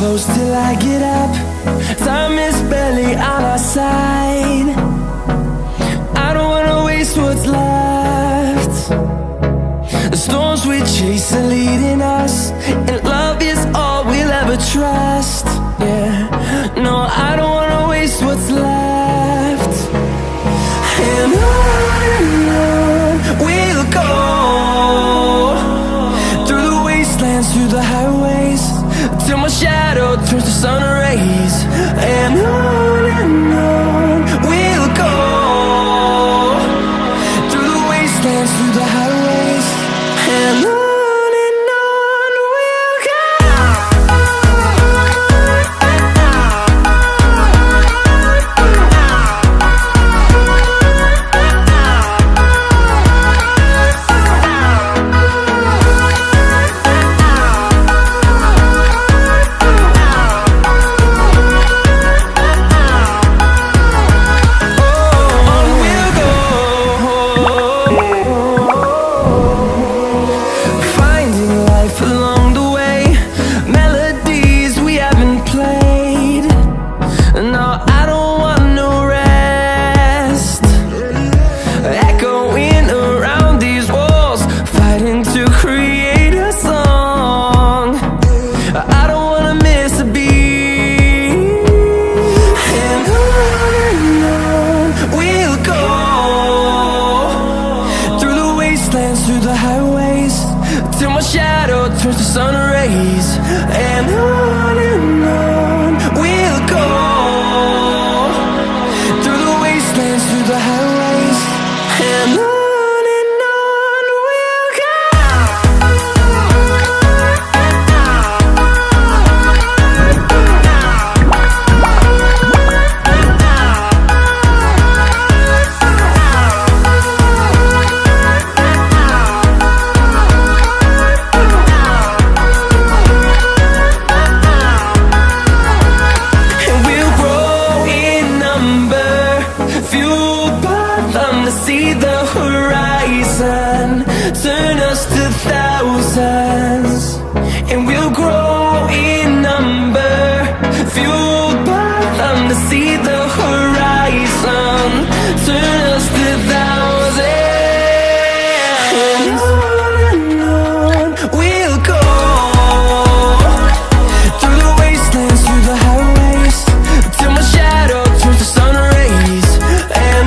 close till I get up. Time is barely on our side. I don't wanna waste what's left. The storms we chase are leading us, and love is all we'll ever trust. Yeah, no, I don't wanna waste what's left. And on we'll go, through the wastelands, through the highways, till my shadow turns to sun rays. And on we'll go, through the wastelands, through the highways, and on we'll go. Through the highways, till my shadow turns to sun rays. And on we'll go, through the wastelands, through the highways, and on we'll go. See the horizon, turn us to thousands, and we'll grow in number, fueled by them. To see the horizon, turn us to thousands, and on we'll go, through the wastelands, through the highways, till my shadow turns to sun rays. And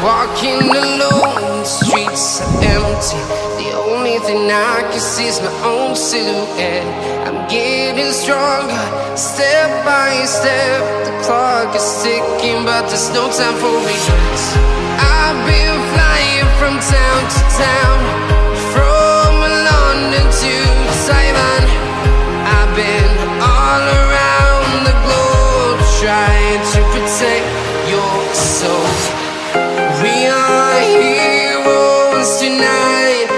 walking alone, the streets are empty. The only thing I can see is my own silhouette. I'm getting stronger, step by step. The clock is ticking, but there's no time for regrets. I've been flying from town to town, from London to Taiwan. I've been all around the globe, trying to protect your soul. We are heroes tonight.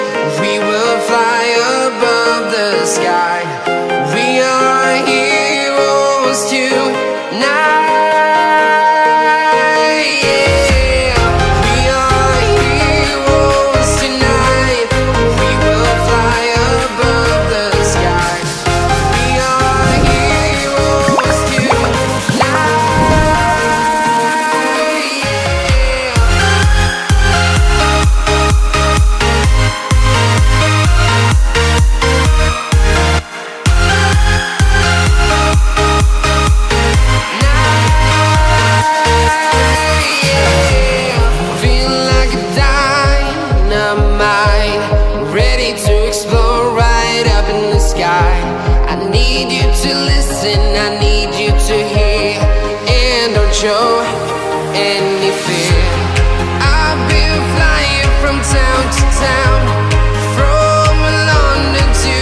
We will fly above the sky. We are heroes tonight. Yeah. We are heroes tonight. We will fly above the sky. We are heroes tonight. Show any fear. I've been flying from town to town, from London to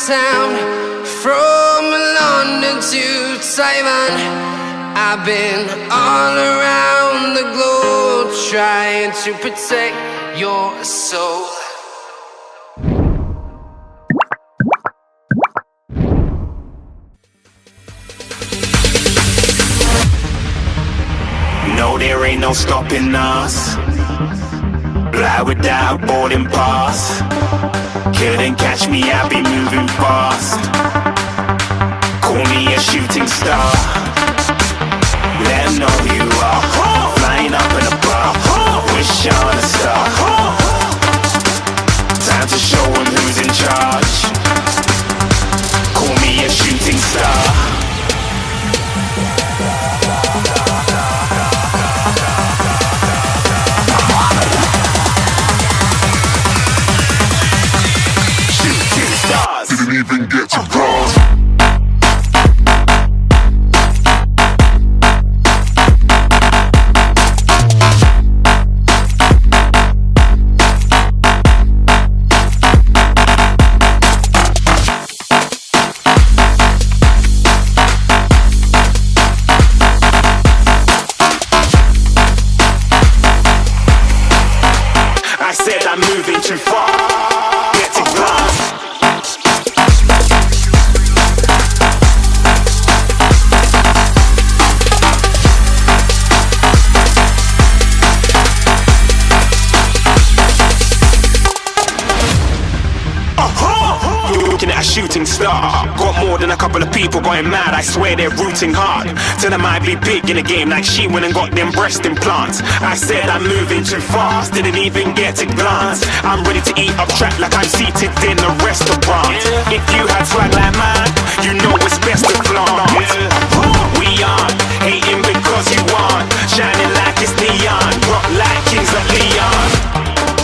town, from London to Taiwan. I've been all around the globe trying to protect your soul. No, there ain't no stopping us. Fly without boarding pass. Couldn't catch me, I be moving fast. Call me a shooting star. Let 'em know who you are. Flying up in a bar. Wish on a star. Time to show 'em who's in charge. Call me a shooting star. Didn't even get to cross. I said I'm moving too far. Get to glass. Looking at a shooting star. Got more than a couple of people going mad, I swear they're rooting hard. Tell them I'd be big in the game like she went and got them breast implants. I said I'm moving too fast, didn't even get to glance. I'm ready to eat up track like I'm seated in a restaurant. If you had swag like mine, you know it's best to flaunt. We aren't hating because you aren't shining like it's neon, rock like kings of Leon.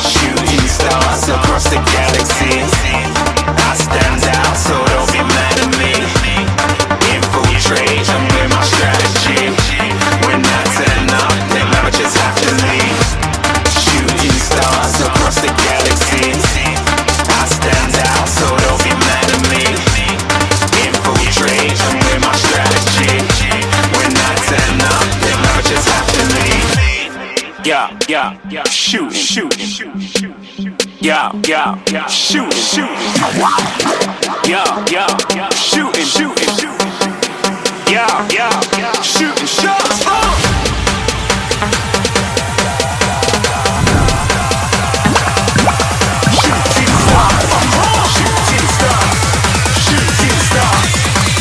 Shooting stars across the galaxy. I stand out, so don't be mad at me. Infiltrate, I'm with my strategy. When I turn up, them amateurs have to leave. Shooting stars across the galaxy. I stand out, so don't be mad at me. Infiltrate, I'm with my strategy. When I turn up, them amateurs have to leave. Yeah, shooting. Yeah, shooting. Yeah, shooting. Yeah, shooting shots.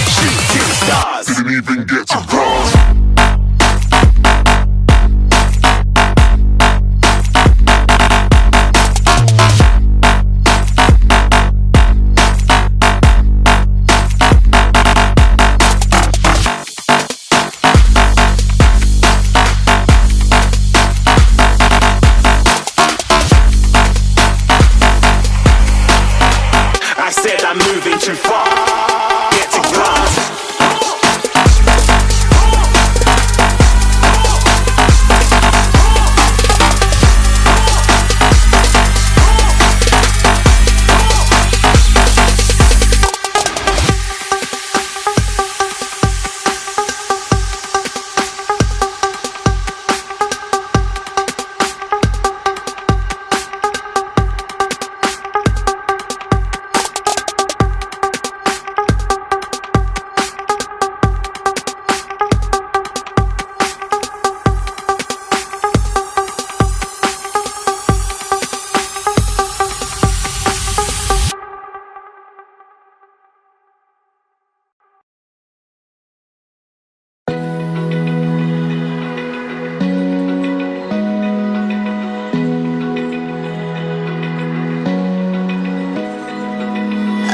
Shooting stars. Didn't even get to cross. I said I'm moving too far. Get to glass.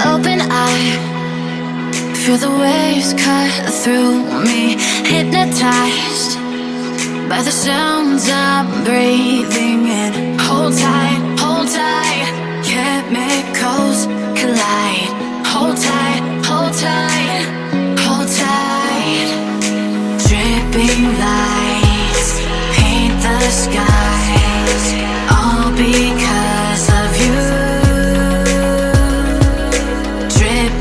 Open eye, feel the waves cut through me. Hypnotized by the sounds I'm breathing in. Hold tight, chemicals collide. Hold tight, hold tight, hold tight. Dripping lights paint the skies, all because of you. Dripping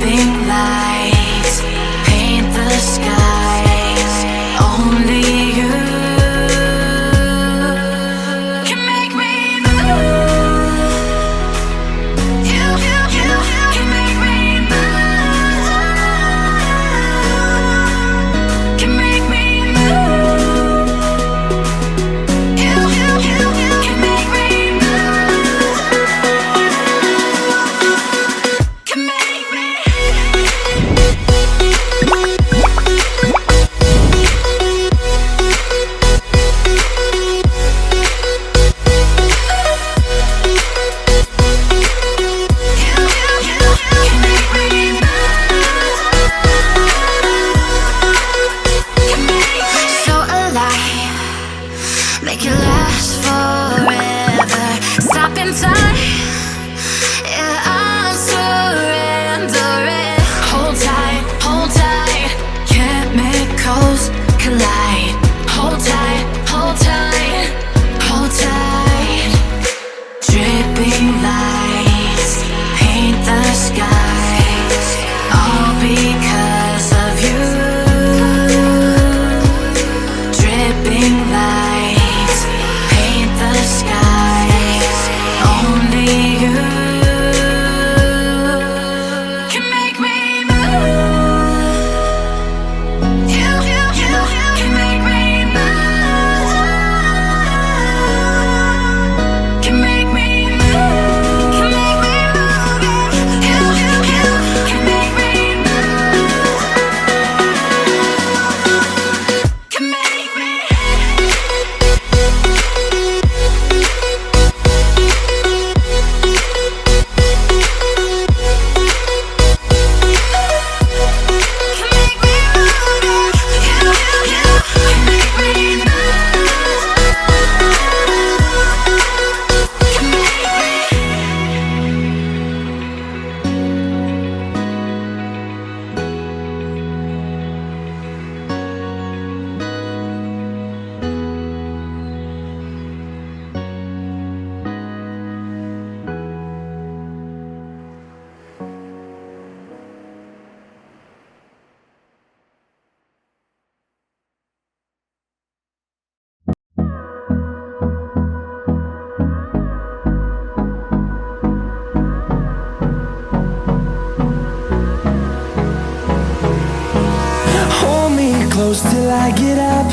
close till I get up.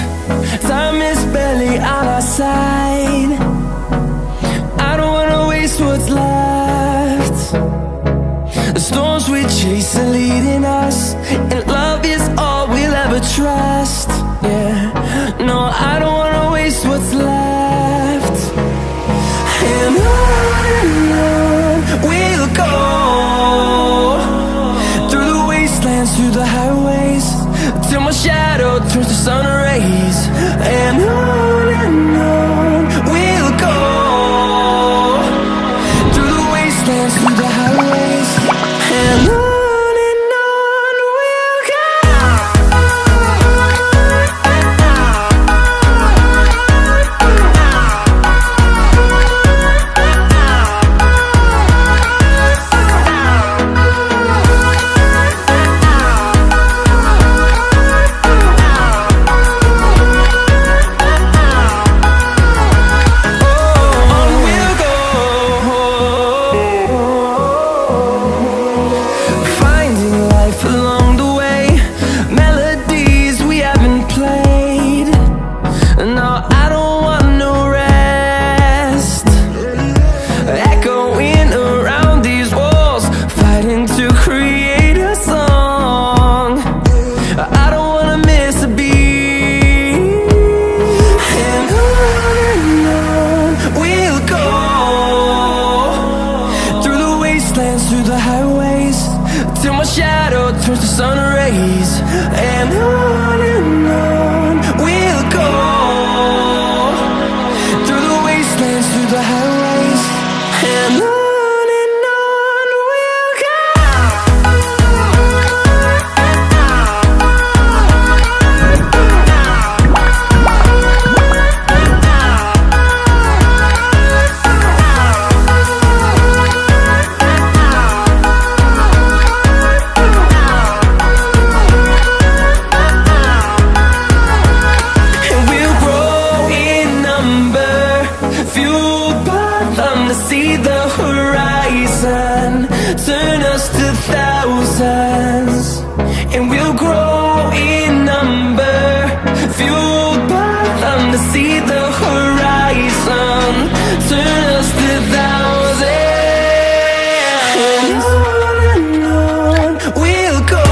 Time is barely on our side. I don't wanna waste what's left. The storms we chase are leading us, and love is all we'll ever trust. Yeah, no, I don't wanna waste what's left. And on we'll go, through the wastelands, through the highways, till my shadow turns to sun rays. And on we'll go, through the wastelands, through the highways, and on. Through the highways, till my shadow turns to sun rays. And on we'll go, through the wastelands, through the highways, and on. See the horizon turn us to thousands, and we'll grow in number, fueled by them. To see the horizon turn us to thousands, and on we'll go,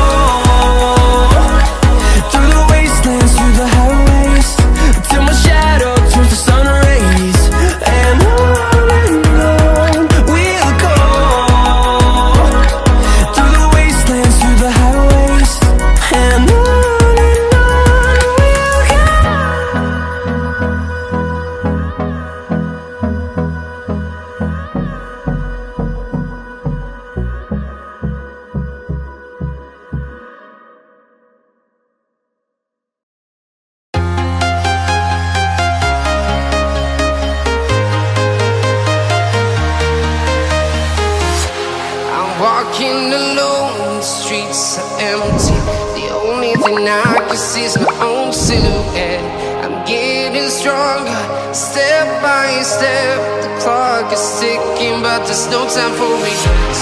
through the wastelands, through the highways, till my shadow turns to sun rays. And on walking alone, the streets are empty. The only thing I can see is my own silhouette. I'm getting stronger, step by step. The clock is ticking, but there's no time for regrets.